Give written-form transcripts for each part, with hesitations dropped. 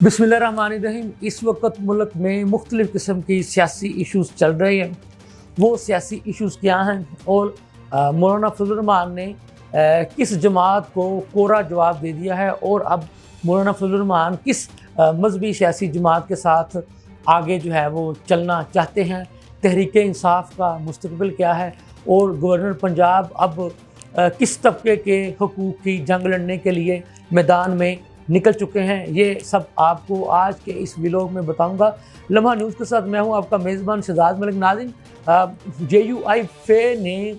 बिस्मिल्लाहिर्रहमानिर्रहीम। इस वक्त मुल्क में मुख्तलिफ़ किस्म की सियासी इशूज़ चल रहे हैं। वो सियासी इशूज़ क्या हैं और मौलाना फजल रहमान ने किस जमात को कोरा जवाब दे दिया है और अब मौलाना फजल रहमान किस मजहबी सियासी जमात के साथ आगे जो है वो चलना चाहते हैं, तहरीक इंसाफ का मुस्तकबिल क्या है और गवर्नर पंजाब अब किस तबके के हकूक़ की जंग लड़ने के लिए मैदान में निकल चुके हैं, ये सब आपको आज के इस व्लॉग में बताऊंगा। लम्हा न्यूज़ के साथ मैं हूं आपका मेज़बान शहजाद मलिक। नाज़रीन, JUI ने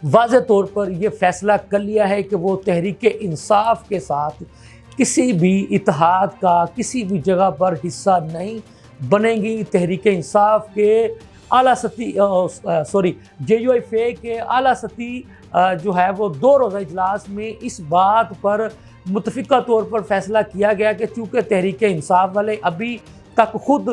वाज़ेह तौर पर यह फ़ैसला कर लिया है कि वो तहरीक इंसाफ के साथ किसी भी इत्तेहाद का किसी भी जगह पर हिस्सा नहीं बनेंगी। तहरीक इंसाफ के आला सती JUI के आला सती जो है वो 2 रोज़ा इजलास में इस बात पर मुतफ़िका तौर पर फ़ैसला किया गया कि चूँकि तहरीक इंसाफ वाले अभी तक खुद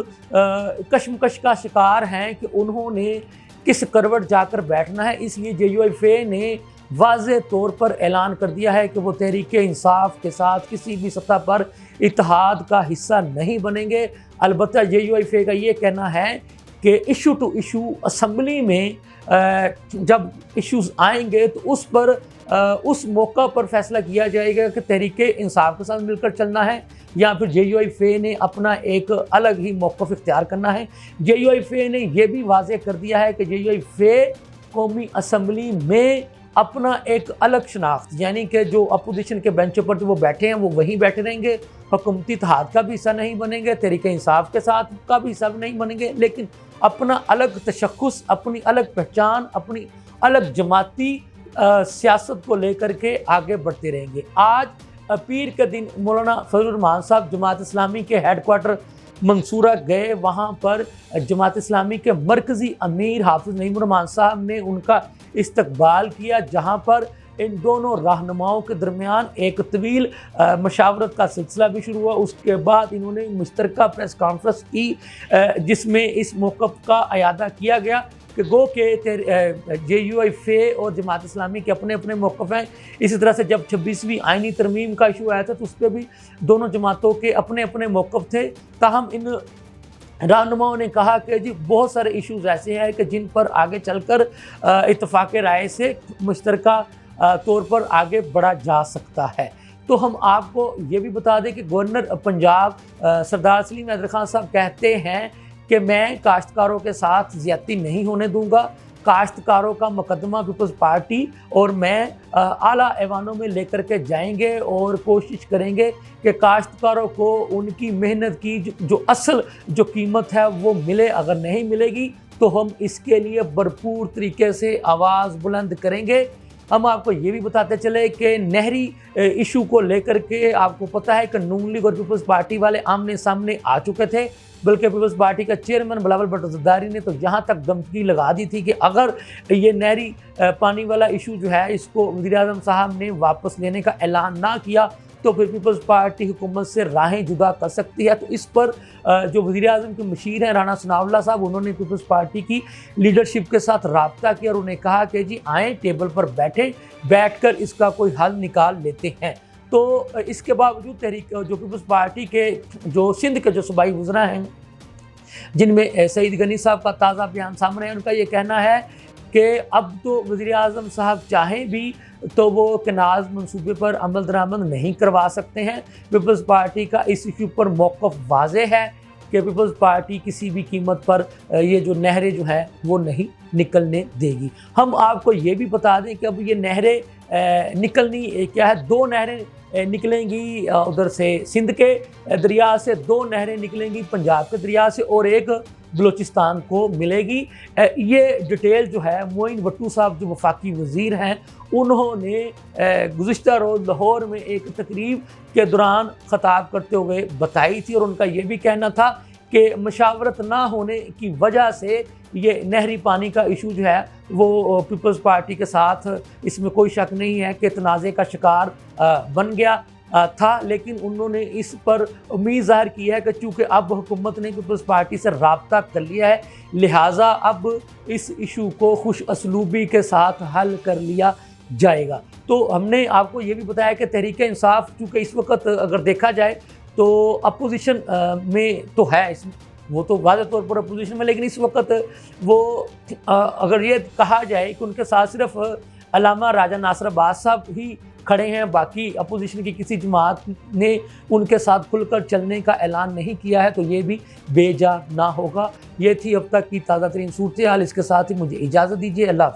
कशमकश का शिकार हैं कि उन्होंने किस करवट जाकर बैठना है, इसलिए JUI ने वाज़ेह तौर पर ऐलान कर दिया है कि वो तहरीक इंसाफ के साथ किसी भी सतह पर इत्तेहाद का हिस्सा नहीं बनेंगे। अलबत्ता JUI का ये कहना है कि इशू टू इशू असम्बली में जब इश्यूज़ आएंगे तो उस पर उस मौका पर फैसला किया जाएगा कि तहरीक इंसाफ के साथ मिलकर चलना है या फिर JUI ने अपना एक अलग ही मौक़िफ़ इख्तियार करना है। JUI ने यह भी वाज़ेह कर दिया है कि JUI कौमी असम्बली में अपना एक अलग शनाख्त, यानी कि जो अपोजिशन के बेंचों पर जो वो बैठे हैं वो वहीं बैठे रहेंगे, हुकूमती इत्तेहाद का भी हिस्सा नहीं बनेंगे, तहरीक इंसाफ के साथ का भी हिस्सा नहीं बनेंगे, लेकिन अपना अलग तशख़्ख़ुस, अपनी अलग पहचान, अपनी अलग जमाती सियासत को लेकर के आगे बढ़ते रहेंगे। आज पीर के दिन मौलाना फजल रहमान साहब जमात इस्लामी के हेडक्वार्टर मंसूरा गए। वहाँ पर जमात इस्लामी के मरकज़ी अमीर हाफिज़ नईमुर रहमान साहब ने उनका इस्तकबाल किया, जहाँ पर इन दोनों रहनुमाओं के दरमियान एक तवील मशावरत का सिलसिला भी शुरू हुआ। उसके बाद इन्होंने मुश्तरका प्रेस कॉन्फ्रेंस की जिसमें इस मौक़िफ़ का अयादा किया गया कि गो के JUI और जमात इस्लामी के अपने अपने मौक़िफ़ हैं। इसी तरह से जब 26वीं आइनी तरमीम का इशू आया था तो उस पर भी दोनों जमातों के अपने अपने मौक़िफ़ थे। ताहम इन रहनुमाओं ने कहा कि जी बहुत सारे इश्यूज़ ऐसे हैं कि जिन पर आगे चलकर इत्तफ़ाक़ राय से मुश्तरका तौर पर आगे बढ़ा जा सकता है। तो हम आपको ये भी बता दें कि गवर्नर पंजाब सरदार सलीम हैदर खान साहब कहते हैं कि मैं काश्तकारों के साथ ज़्यादती नहीं होने दूंगा। काश्तकारों का मुकदमा पीपल्स पार्टी और मैं आला ऐवानों में लेकर के जाएंगे और कोशिश करेंगे कि काश्तकारों को उनकी मेहनत की जो असल जो कीमत है वो मिले। अगर नहीं मिलेगी तो हम इसके लिए भरपूर तरीके से आवाज़ बुलंद करेंगे। हम आपको ये भी बताते चले कि नहरी इशू को लेकर के आपको पता है कि नून लीग और पीपल्स पार्टी वाले आमने सामने आ चुके थे, बल्कि पीपल्स पार्टी का चेयरमैन बिलावल भुट्टो ज़रदारी ने तो यहाँ तक धमकी लगा दी थी कि अगर ये नहरी पानी वाला इशू जो है इसको वज़ीर-ए-आज़म साहब ने वापस लेने का ऐलान ना किया तो फिर पीपल्स पार्टी हुकूमत से राहें जुदा कर सकती है। तो इस पर जो वज़ीर-ए-आज़म के मशीर हैं राना सनाउल्लाह साहब, उन्होंने पीपल्स पार्टी की लीडरशिप के साथ रब्ता किया और उन्हें कहा कि जी आएँ, टेबल पर बैठकर इसका कोई हल निकाल लेते हैं। तो इसके बावजूद तहरीक जो पीपल्स पार्टी के जो सिंध के जो सूबाई वज़रा हैं, जिनमें सईद गनी साहब का ताज़ा बयान सामने है, उनका ये कहना है कि अब तो वज़ीर-ए-आज़म साहब चाहें भी तो वो कनाज़ मंसूबे पर अमल दरामद नहीं करवा सकते हैं। पीपल्स पार्टी का इस इशू पर मौक़िफ़ वाज़ेह है कि पीपल्स पार्टी किसी भी कीमत पर ये जो नहरें जो है वो नहीं निकलने देगी। हम आपको ये भी बता दें कि अब ये नहरें निकलनी क्या है, 2 नहरें निकलेंगी उधर से सिंध के दरिया से, 2 नहरें निकलेंगी पंजाब के दरिया से और एक बलूचिस्तान को मिलेगी। ये डिटेल जो है मोइन भट्टू साहब जो वफाकी वज़ीर हैं उन्होंने गुज़िश्ता रोज़ लाहौर में एक तकरीब के दौरान ख़ताब करते हुए बताई थी और उनका ये भी कहना था कि मशावरत ना होने की वजह से ये नहरी पानी का इशू जो है वो पीपल्स पार्टी के साथ, इसमें कोई शक नहीं है कि तनाज़े का शिकार बन गया था। लेकिन उन्होंने इस पर उम्मीद ज़ाहिर की है कि चूँकि अब हुकूमत ने पीपल्स पार्टी से रब्ता कर लिया है, लिहाजा अब इस इशू को खुश असलूबी के साथ हल कर लिया जाएगा। तो हमने आपको ये भी बताया कि तहरीक इंसाफ चूँकि इस वक्त अगर देखा जाए تو اپوزیشن میں تو ہے وہ تو واضح طور پر اپوزیشن میں، لیکن اس وقت وہ اگر یہ کہا جائے کہ ان کے ساتھ صرف علامہ راجہ ناصر عباس صاحب ہی کھڑے ہیں، باقی اپوزیشن کی کسی جماعت نے ان کے ساتھ کھل کر چلنے کا اعلان نہیں کیا ہے، تو یہ بھی بے جا نہ ہوگا۔ یہ تھی اب تک کی تازہ ترین صورتحال، اس کے ساتھ ہی مجھے اجازت دیجیے، اللہ حافظ۔